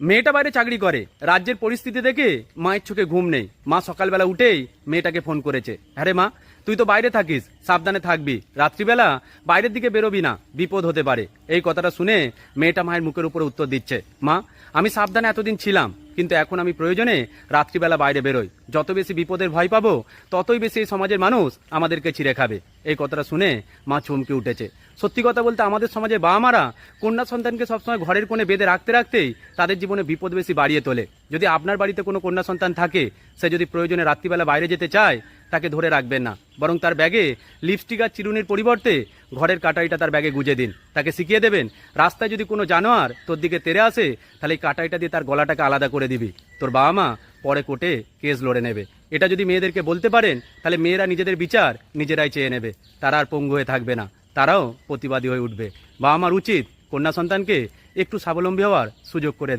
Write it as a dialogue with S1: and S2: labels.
S1: মেয়েটা বাইরে চাকরি করে, রাজ্যের পরিস্থিতি দেখে মায়ের চোখে ঘুম নেই। মা সকালবেলা উঠেই মেয়েটাকে ফোন করেছে, হ্যাঁ রে মা, তুই তো বাইরে থাকিস, সাবধানে থাকবি, রাত্রিবেলা বাইরের দিকে বেরোবি না, বিপদ হতে পারে। এই কথাটা শুনে মেয়েটা মায়ের মুখের উপরে উত্তর দিচ্ছে, মা আমি সাবধানে এতদিন ছিলাম, কিন্তু এখন আমি প্রয়োজনে রাত্রিবেলা বাইরে বেরোই। যত বেশি বিপদের ভয় পাবো ততই বেশি এই সমাজের মানুষ আমাদেরকে ছিঁড়ে খাবে। এই কথাটা শুনে মা চমকে উঠেছে। সত্যি কথা বলতে আমাদের সমাজে বাবা মারা কন্যা সন্তানকে সবসময় ঘরের কোণে বেঁধে রাখতে রাখতেই তাদের জীবনে বিপদ বেশি বাড়িয়ে তোলে। যদি আপনার বাড়িতে কোনো কন্যা সন্তান থাকে, সে যদি প্রয়োজনে রাত্রিবেলা বাইরে যেতে চায়, তাকে ধরে রাখবেন না, বরং তার ব্যাগে লিপস্টিক আর চিরুনির পরিবর্তে ঘরের কাটাইটা তার ব্যাগে গুঁজে দিন। তাকে শিখিয়ে দেবেন, রাস্তায় যদি কোনো জানোয়ার তোর দিকে তেড়ে আসে, তাহলে এই কাটাইটা দিয়ে তার গলাটাকে আলাদা করে দিবি। তোর বাবা মা পরে কোর্টে কেস লড়ে নেবে। এটা যদি মেয়েদেরকে বলতে পারেন, তাহলে মেয়েরা নিজেদের বিচার নিজেরাই চেয়ে নেবে, তারা আর পঙ্গু হয়ে থাকবে না, তারাও প্রতিবাদী হয়ে উঠবে। বাবা মার উচিত কন্যা সন্তানকে একটু স্বাবলম্বী হওয়ার সুযোগ করে